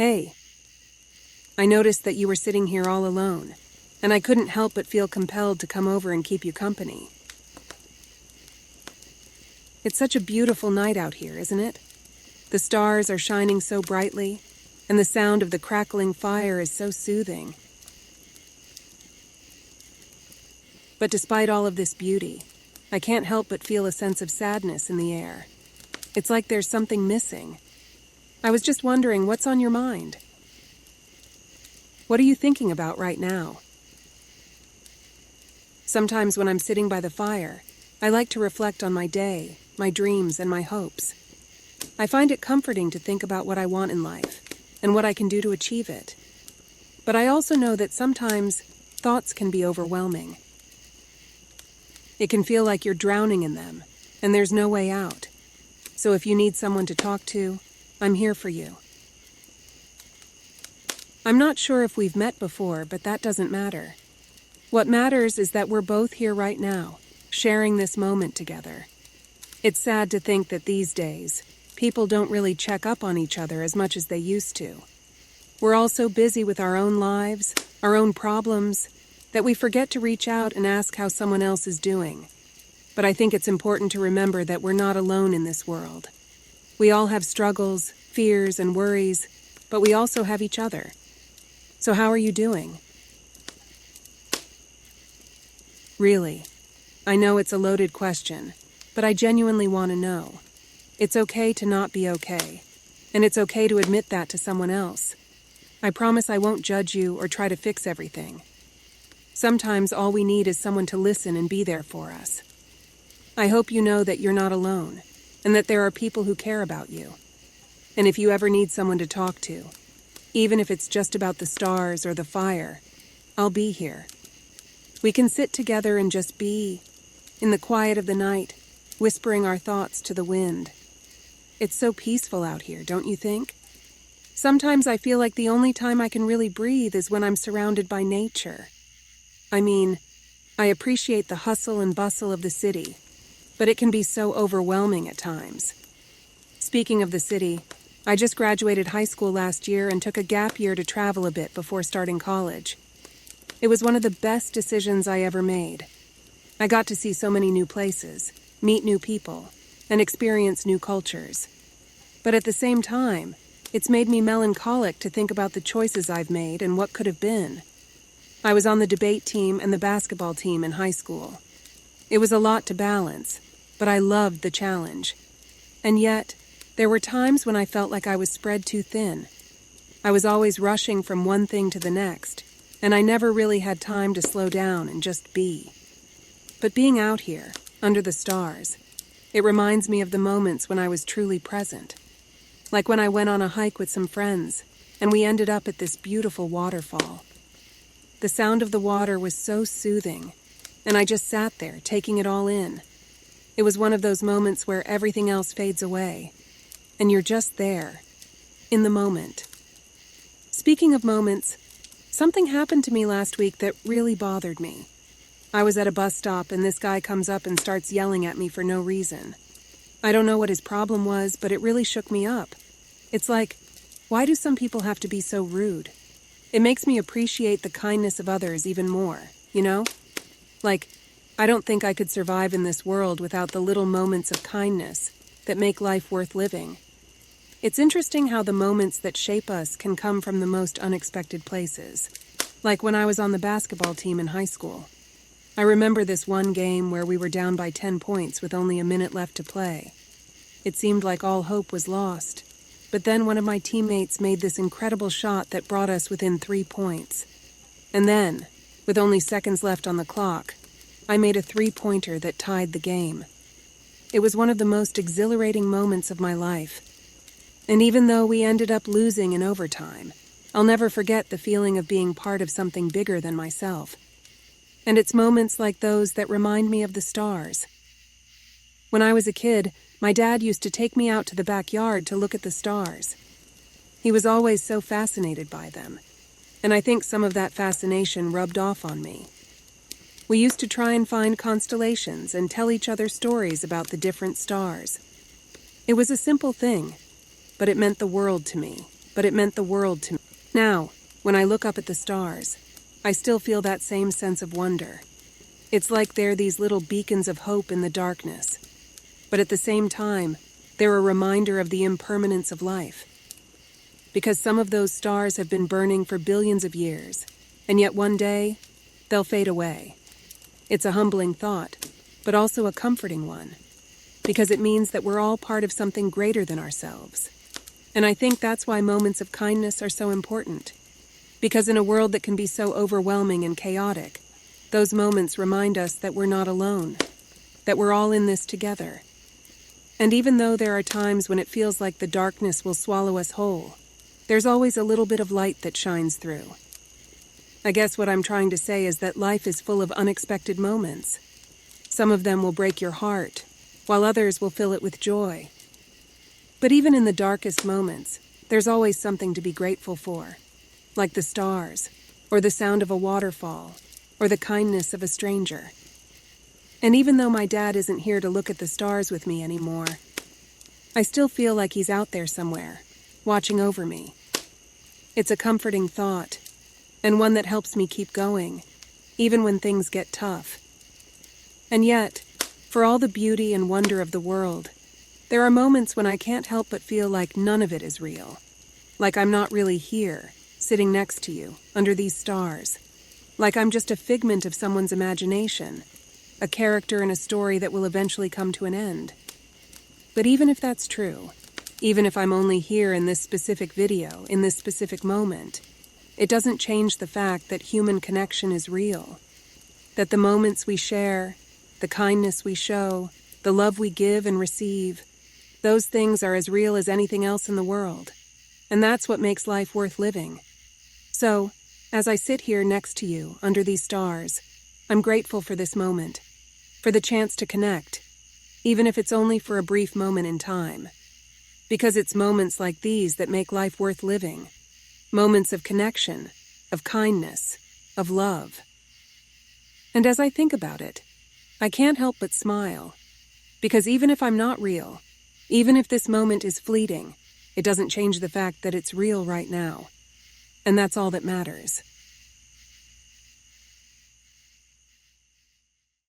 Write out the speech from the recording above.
Hey, I noticed that you were sitting here all alone, and I couldn't help but feel compelled to come over and keep you company. It's such a beautiful night out here, isn't it? The stars are shining so brightly, and the sound of the crackling fire is so soothing. But despite all of this beauty, I can't help but feel a sense of sadness in the air. It's like there's something missing. I was just wondering, what's on your mind? What are you thinking about right now? Sometimes when I'm sitting by the fire, I like to reflect on my day, my dreams, and my hopes. I find it comforting to think about what I want in life and what I can do to achieve it. But I also know that sometimes thoughts can be overwhelming. It can feel like you're drowning in them, and there's no way out. So if you need someone to talk to, I'm here for you. I'm not sure if we've met before, but that doesn't matter. What matters is that we're both here right now, sharing this moment together. It's sad to think that these days, people don't really check up on each other as much as they used to. We're all so busy with our own lives, our own problems, that we forget to reach out and ask how someone else is doing. But I think it's important to remember that we're not alone in this world. We all have struggles, fears, and worries, but we also have each other. So how are you doing? Really, I know it's a loaded question, but I genuinely want to know. It's okay to not be okay, and it's okay to admit that to someone else. I promise I won't judge you or try to fix everything. Sometimes all we need is someone to listen and be there for us. I hope you know that you're not alone, and that there are people who care about you. And if you ever need someone to talk to, even if it's just about the stars or the fire, I'll be here. We can sit together and just be, in the quiet of the night, whispering our thoughts to the wind. It's so peaceful out here, don't you think? Sometimes I feel like the only time I can really breathe is when I'm surrounded by nature. I mean, I appreciate the hustle and bustle of the city, but it can be so overwhelming at times. Speaking of the city, I just graduated high school last year and took a gap year to travel a bit before starting college. It was one of the best decisions I ever made. I got to see so many new places, meet new people, and experience new cultures. But at the same time, it's made me melancholic to think about the choices I've made and what could have been. I was on the debate team and the basketball team in high school. It was a lot to balance, but I loved the challenge. And yet, there were times when I felt like I was spread too thin. I was always rushing from one thing to the next, and I never really had time to slow down and just be. But being out here, under the stars, it reminds me of the moments when I was truly present. Like when I went on a hike with some friends, and we ended up at this beautiful waterfall. The sound of the water was so soothing, and I just sat there, taking it all in. It was one of those moments where everything else fades away, and you're just there, in the moment. Speaking of moments, something happened to me last week that really bothered me. I was at a bus stop, and this guy comes up and starts yelling at me for no reason. I don't know what his problem was, but it really shook me up. It's like, why do some people have to be so rude? It makes me appreciate the kindness of others even more, you know? Like, I don't think I could survive in this world without the little moments of kindness that make life worth living. It's interesting how the moments that shape us can come from the most unexpected places. Like when I was on the basketball team in high school. I remember this one game where we were down by 10 points with only a minute left to play. It seemed like all hope was lost. But then one of my teammates made this incredible shot that brought us within 3 points. And then, with only seconds left on the clock, I made a three-pointer that tied the game. It was one of the most exhilarating moments of my life. And even though we ended up losing in overtime, I'll never forget the feeling of being part of something bigger than myself. And it's moments like those that remind me of the stars. When I was a kid, my dad used to take me out to the backyard to look at the stars. He was always so fascinated by them, and I think some of that fascination rubbed off on me. We used to try and find constellations and tell each other stories about the different stars. It was a simple thing, but it meant the world to me. but it meant the world to me. Now, when I look up at the stars, I still feel that same sense of wonder. It's like they're these little beacons of hope in the darkness. But at the same time, they're a reminder of the impermanence of life. Because some of those stars have been burning for billions of years, and yet one day, they'll fade away. It's a humbling thought, but also a comforting one, because it means that we're all part of something greater than ourselves. And I think that's why moments of kindness are so important. Because in a world that can be so overwhelming and chaotic, those moments remind us that we're not alone, that we're all in this together. And even though there are times when it feels like the darkness will swallow us whole, there's always a little bit of light that shines through. I guess what I'm trying to say is that life is full of unexpected moments. Some of them will break your heart, while others will fill it with joy. But even in the darkest moments, there's always something to be grateful for, like the stars, or the sound of a waterfall, or the kindness of a stranger. And even though my dad isn't here to look at the stars with me anymore, I still feel like he's out there somewhere, watching over me. It's a comforting thought, and one that helps me keep going, even when things get tough. And yet, for all the beauty and wonder of the world, there are moments when I can't help but feel like none of it is real. Like I'm not really here, sitting next to you, under these stars. Like I'm just a figment of someone's imagination, a character in a story that will eventually come to an end. But even if that's true, even if I'm only here in this specific video, in this specific moment, it doesn't change the fact that human connection is real. That the moments we share, the kindness we show, the love we give and receive, those things are as real as anything else in the world. And that's what makes life worth living. So, as I sit here next to you, under these stars, I'm grateful for this moment, for the chance to connect, even if it's only for a brief moment in time. Because it's moments like these that make life worth living. Moments of connection, of kindness, of love. And as I think about it, I can't help but smile. Because even if I'm not real, even if this moment is fleeting, it doesn't change the fact that it's real right now. And that's all that matters.